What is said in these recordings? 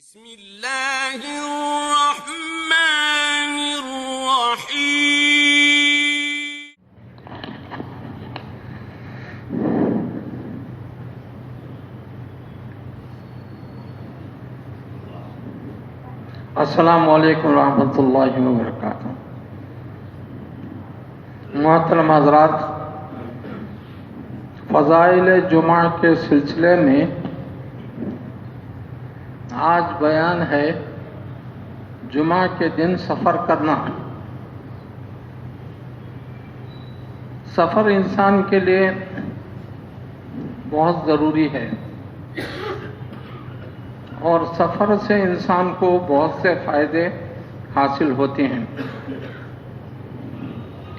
بسم اللہ الرحمن الرحیم۔ السلام علیکم ورحمۃ اللہ وبرکاتہ۔ محترم حضرات، فضائل جمعہ کے سلسلے میں آج بیان ہے جمعہ کے دن سفر کرنا۔ سفر انسان کے لیے بہت ضروری ہے اور سفر سے انسان کو بہت سے فائدے حاصل ہوتے ہیں،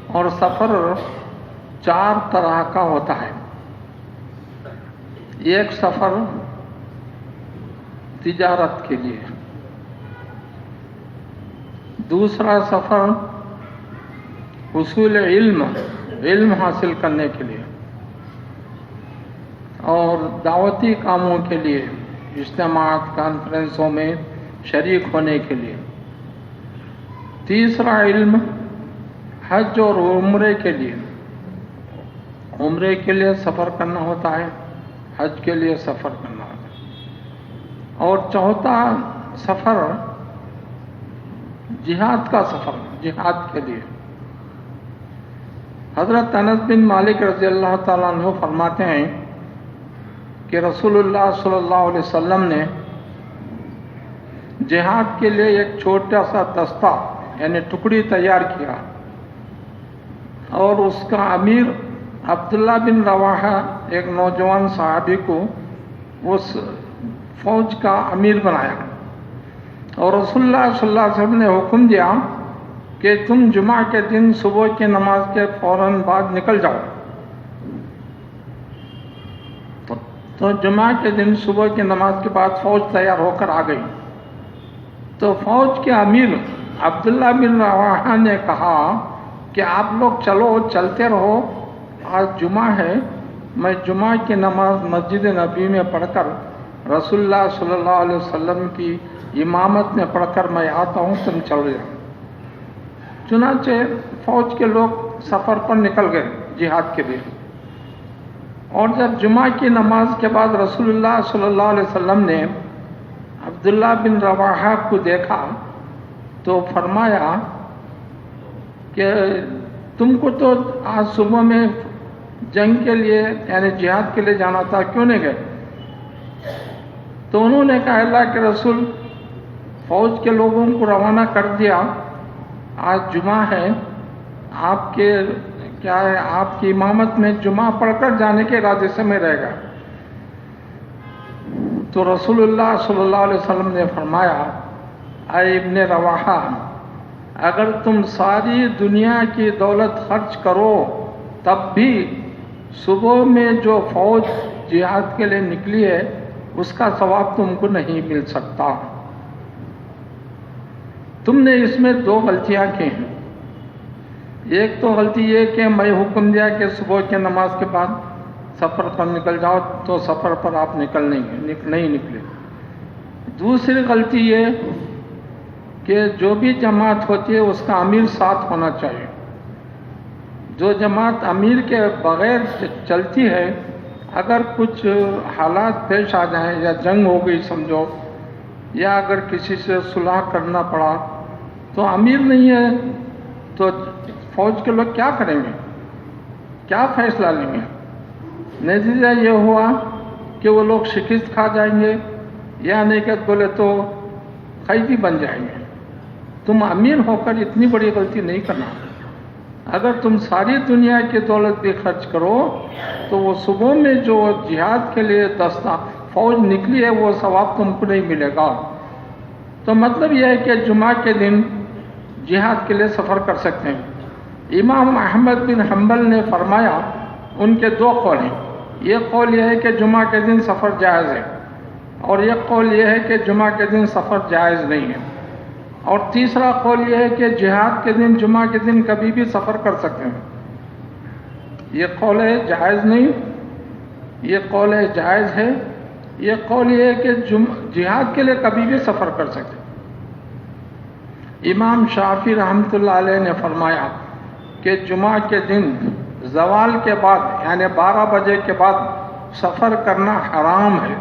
اور سفر 4 طرح کا ہوتا ہے۔ ایک سفر تجارت کے لیے، دوسرا سفر حصول علم حاصل کرنے کے لیے اور دعوتی کاموں کے لیے، اجتماعات کانفرنسوں میں شریک ہونے کے لیے۔ تیسرا علم حج اور عمرے کے لیے، عمرے کے لیے سفر کرنا ہوتا ہے، حج کے لیے سفر کرنا ہوتا ہے۔ اور چوتھا سفر جہاد کا سفر، جہاد کے لیے۔ حضرت انس بن مالک رضی اللہ تعالیٰ عنہ فرماتے ہیں کہ رسول اللہ صلی اللہ علیہ وسلم نے جہاد کے لیے ایک چھوٹا سا دستہ یعنی ٹکڑی تیار کیا، اور اس کا امیر عبداللہ بن رواحہ ایک نوجوان صحابی کو اس فوج کا امیر بنایا، اور رسول اللہ صلی اللہ علیہ وسلم نے حکم دیا کہ تم جمعہ کے دن صبح کی نماز کے فوراً بعد نکل جاؤ۔ تو جمعہ کے دن صبح کی نماز کے بعد فوج تیار ہو کر آ گئی۔ تو فوج کے امیر عبداللہ بن رواحہ نے کہا کہ آپ لوگ چلتے رہو، آج جمعہ ہے، میں جمعہ کی نماز مسجد نبی میں پڑھ کر رسول اللہ صلی اللہ علیہ وسلم کی امامت میں پڑھ کر میں آتا ہوں، تم چلو جاؤ۔ چنانچہ فوج کے لوگ سفر پر نکل گئے جہاد کے لیے، اور جب جمعہ کی نماز کے بعد رسول اللہ صلی اللہ علیہ وسلم نے عبداللہ بن رواحہ کو دیکھا تو فرمایا کہ تم کو تو آج صبح میں جنگ کے لیے یعنی جہاد کے لیے جانا تھا، کیوں نہیں گئے؟ تو انہوں نے کہا اللہ کے رسول، فوج کے لوگوں کو روانہ کر دیا، آج جمعہ ہے، آپ کی امامت میں جمعہ پڑھ کر جانے کے ارادے سے میں رہ گا۔ تو رسول اللہ صلی اللہ علیہ وسلم نے فرمایا، اے ابن رواحہ، اگر تم ساری دنیا کی دولت خرچ کرو تب بھی صبح میں جو فوج جہاد کے لیے نکلی ہے اس کا ثواب تم کو نہیں مل سکتا۔ تم نے اس میں 2 غلطیاں کی ہیں۔ ایک تو غلطی یہ کہ میں حکم دیا کہ صبح کی نماز کے بعد سفر پر نکل جاؤ، تو سفر پر آپ نہیں نکلے۔ دوسری غلطی یہ کہ جو بھی جماعت ہوتی ہے اس کا امیر ساتھ ہونا چاہیے۔ جو جماعت امیر کے بغیر چلتی ہے، اگر کچھ حالات پیش آ جائیں یا جنگ ہو گئی سمجھو، یا اگر کسی سے صلح کرنا پڑا تو امیر نہیں ہے تو فوج کے لوگ کیا کریں گے، کیا فیصلہ لیں گے؟ نتیجہ یہ ہوا کہ وہ لوگ شکست کھا جائیں گے، یا نہیں کہ بولے تو قیدی بن جائیں گے۔ تم امیر ہو کر اتنی بڑی غلطی نہیں کرنا۔ اگر تم ساری دنیا کی دولت بھی خرچ کرو تو وہ صبح میں جو جہاد کے لیے دستہ فوج نکلی ہے وہ ثواب تم کو نہیں ملے گا۔ تو مطلب یہ ہے کہ جمعہ کے دن جہاد کے لیے سفر کر سکتے ہیں۔ امام احمد بن حنبل نے فرمایا، ان کے 2 قول ہیں۔ ایک قول یہ ہے کہ جمعہ کے دن سفر جائز ہے، اور ایک قول یہ ہے کہ جمعہ کے دن سفر جائز نہیں ہے، اور تیسرا قول یہ ہے کہ جہاد کے دن جمعہ کے دن کبھی بھی سفر کر سکتے ہیں۔ یہ قول ہے جائز نہیں، یہ قول ہے جائز ہے، یہ قول یہ ہے کہ جہاد کے لیے کبھی بھی سفر کر سکتے. امام شافعی رحمۃ اللہ علیہ نے فرمایا کہ جمعہ کے دن زوال کے بعد یعنی 12 بجے کے بعد سفر کرنا حرام ہے،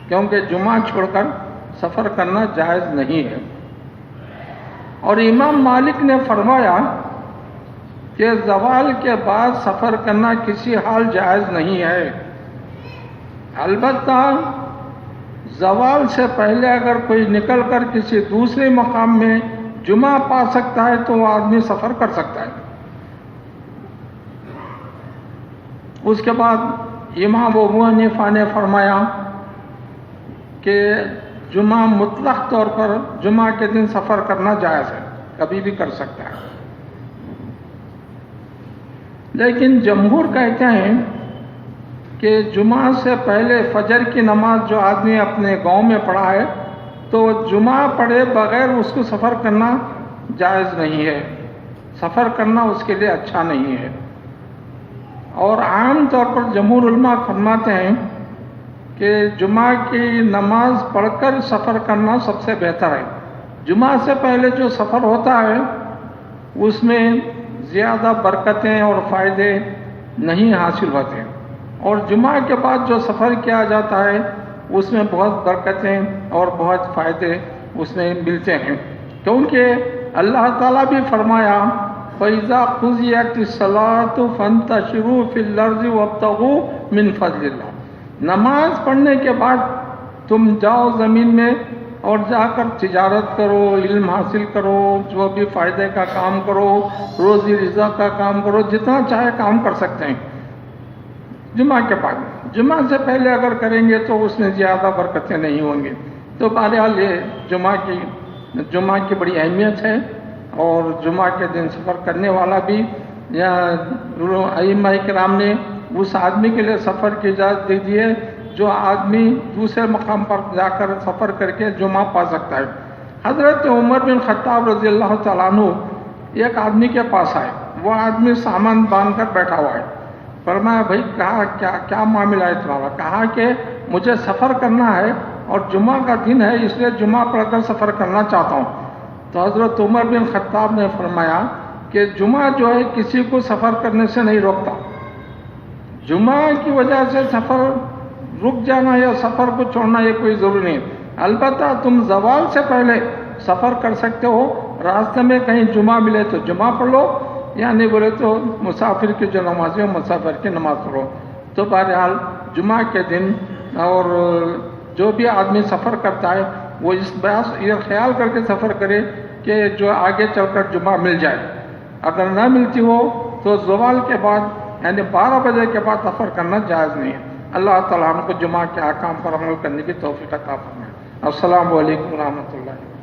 کیونکہ جمعہ چھوڑ کر سفر کرنا جائز نہیں ہے. اور امام مالک نے فرمایا کہ زوال کے بعد سفر کرنا کسی حال جائز نہیں ہے. البتہ زوال سے پہلے اگر کوئی نکل کر کسی دوسرے مقام میں جمعہ پا سکتا ہے تو وہ آدمی سفر کر سکتا ہے. اس کے بعد امام ابو حنیفہ نے فرمایا کہ جمعہ مطلق طور پر جمعہ کے دن سفر کرنا جائز ہے، کبھی بھی کر سکتا ہے. لیکن جمہور کہتے ہیں کہ جمعہ سے پہلے فجر کی نماز جو آدمی اپنے گاؤں میں پڑھا ہے تو جمعہ پڑھے بغیر اس کو سفر کرنا جائز نہیں ہے، سفر کرنا اس کے لیے اچھا نہیں ہے. اور عام طور پر جمہور علماء فرماتے ہیں کہ جمعہ کی نماز پڑھ کر سفر کرنا سب سے بہتر ہے. جمعہ سے پہلے جو سفر ہوتا ہے اس میں زیادہ برکتیں اور فائدے نہیں حاصل ہوتے، اور جمعہ کے بعد جو سفر کیا جاتا ہے اس میں بہت برکتیں اور بہت فائدے اس میں ملتے ہیں. کیونکہ اللہ تعالیٰ بھی فرمایا فَإِذَا قُضِيَتِ الصَّلَاةُ فَانتَشِرُوا فِي الْأَرْضِ وَابْتَغُوا مِنْ فَضْلِ اللَّهِ. نماز پڑھنے کے بعد تم جاؤ زمین میں اور جا کر تجارت کرو، علم حاصل کرو، جو بھی فائدے کا کام کرو، روزی رزق کا کام کرو، جتنا چاہے کام کر سکتے ہیں. جمعہ کے بعد، جمعہ سے پہلے اگر کریں گے تو اس میں زیادہ برکتیں نہیں ہوں گی. تو بہرحال یہ جمعہ کی بڑی اہمیت ہے، اور جمعہ کے دن سفر کرنے والا بھی یا ائمہ کرام نے اس آدمی کے لیے سفر کی اجازت دے دی ہے جو آدمی دوسرے مقام پر جا کر سفر کر کے جمعہ پا سکتا ہے. حضرت عمر بن خطاب رضی اللہ تعالیٰ عنہ ایک آدمی کے پاس آئے. وہ آدمی سامان باندھ کر بیٹھا ہوا ہے. فرمایا بھائی کہا کیا معاملہ ہے تمہارا؟ کہا کہ مجھے سفر کرنا ہے اور جمعہ کا دن ہے، اس لیے جمعہ پڑھ کر سفر کرنا چاہتا ہوں. تو حضرت عمر بن خطاب نے فرمایا کہ جمعہ جو ہے کسی کو سفر کرنے سے نہیں روکتا. جمعہ کی وجہ سے سفر رک جانا یا سفر کو چھوڑنا یہ کوئی ضروری نہیں. البتہ تم زوال سے پہلے سفر کر سکتے ہو، راستے میں کہیں جمعہ ملے تو جمعہ پڑھ لو، یا نہیں بولے تو مسافر کی جو نماز ہے مسافر کی نماز پڑھو. تو بہرحال جمعہ کے دن اور جو بھی آدمی سفر کرتا ہے وہ اس بات یہ خیال کر کے سفر کرے کہ جو آگے چل کر جمعہ مل جائے. اگر نہ ملتی ہو تو زوال کے بعد یعنی 12 بجے کے بعد سفر کرنا جائز نہیں ہے. اللہ تعالیٰ ہم کو جمعہ کے احکام پر عمل کرنے کی توفیق عطا فرمائے. السلام علیکم ورحمۃ اللہ.